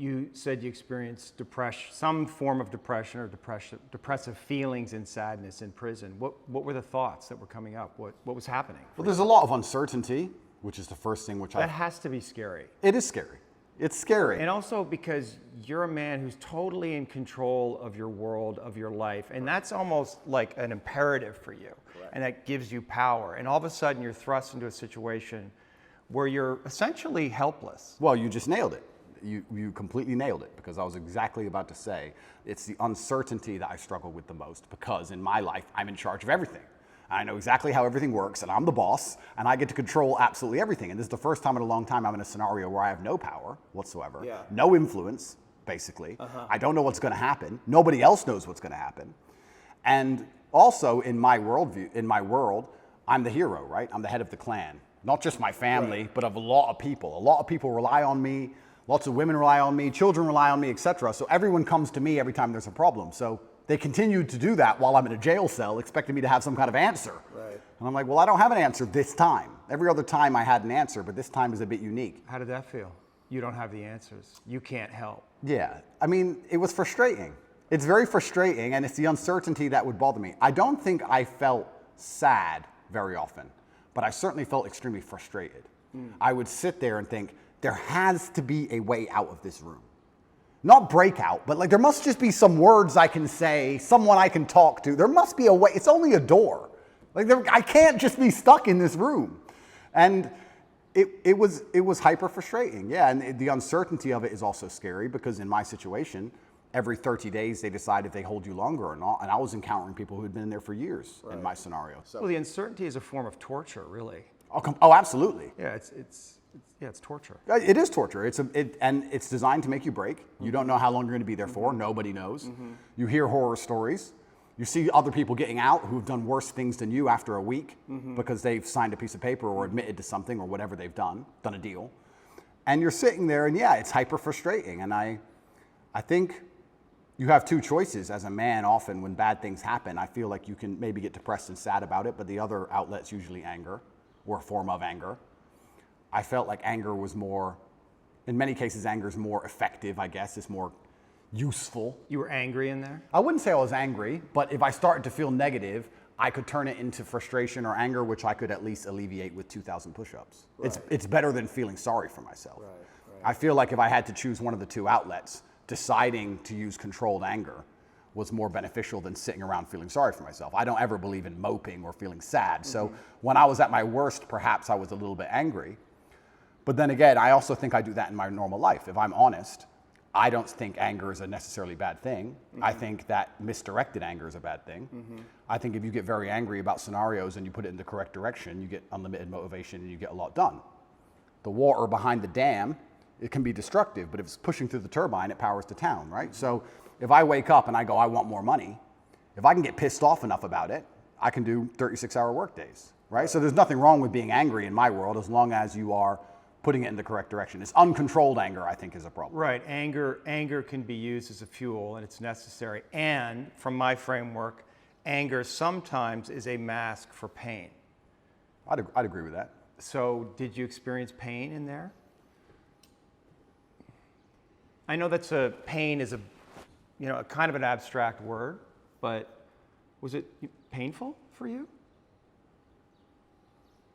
You said you experienced depression, some form of depression or depressive feelings and sadness in prison. What were the thoughts that were coming up? What was happening? Well, there's a lot of uncertainty, which is the first thing That has to be scary. It is scary. It's scary. And also because you're a man who's totally in control of your world, of your life, and that's almost like an imperative for you. Correct. And that gives you power. And all of a sudden you're thrust into a situation where you're essentially helpless. Well, you just nailed it. You completely nailed it, because I was exactly about to say it's the uncertainty that I struggle with the most, because in my life I'm in charge of everything. I know exactly how everything works, and I'm the boss, and I get to control absolutely everything. And this is the first time in a long time I'm in a scenario where I have no power whatsoever, no influence, basically. I don't know what's going to happen. Nobody else knows what's going to happen. And also in my world, I'm the hero, right? I'm the head of the clan. Not just my family, but of a lot of people. A lot of people rely on me. Lots of women rely on me, children rely on me, etc. So everyone comes to me every time there's a problem. So they continue to do that while I'm in a jail cell, expecting me to have some kind of answer. Right. And I'm like, well, I don't have an answer this time. Every other time I had an answer, but this time is a bit unique. How did that feel? You don't have the answers. You can't help. Yeah, I mean, it was frustrating. It's very frustrating, and it's the uncertainty that would bother me. I don't think I felt sad very often, but I certainly felt extremely frustrated. I would sit there and think, there has to be a way out of this room. Not breakout, but like there must just be some words I can say, someone I can talk to. There must be a way. It's only a door. Like I can't just be stuck in this room. And it was hyper frustrating. Yeah, and the uncertainty of it is also scary, because in my situation, every 30 days they decide if they hold you longer or not. And I was encountering people who had been in there for years in my scenario. So. Well, the uncertainty is a form of torture, really. Oh, absolutely. Yeah, it's torture. It is torture. And it's designed to make you break. You don't know how long you're going to be there for. Nobody knows. You hear horror stories. You see other people getting out who've done worse things than you after a week because they've signed a piece of paper or admitted to something or whatever they've done a deal. And you're sitting there, and yeah, it's hyper frustrating. And I think you have two choices as a man. Often when bad things happen, I feel like you can maybe get depressed and sad about it, but the other outlet's usually anger, or a form of anger. I felt like anger was more, in many cases, anger is more effective, I guess. It's more useful. You were angry in there? I wouldn't say I was angry, but if I started to feel negative, I could turn it into frustration or anger, which I could at least alleviate with 2,000 push-ups. Right. It's better than feeling sorry for myself. Right. I feel like if I had to choose one of the two outlets, deciding to use controlled anger was more beneficial than sitting around feeling sorry for myself. I don't ever believe in moping or feeling sad. So when I was at my worst, perhaps I was a little bit angry. But then again, I also think I do that in my normal life. If I'm honest, I don't think anger is a necessarily bad thing. I think that misdirected anger is a bad thing. I think if you get very angry about scenarios and you put it in the correct direction, you get unlimited motivation and you get a lot done. The water behind the dam, it can be destructive, but if it's pushing through the turbine, it powers the town, right? So if I wake up and I go, I want more money, if I can get pissed off enough about it, I can do 36-hour work days, right? So there's nothing wrong with being angry in my world as long as you are putting it in the correct direction. It's uncontrolled anger, I think, is a problem. Right, anger can be used as a fuel, and it's necessary. And from my framework, anger sometimes is a mask for pain. I'd agree with that. So did you experience pain in there? I know pain is a kind of an abstract word, but was it painful for you?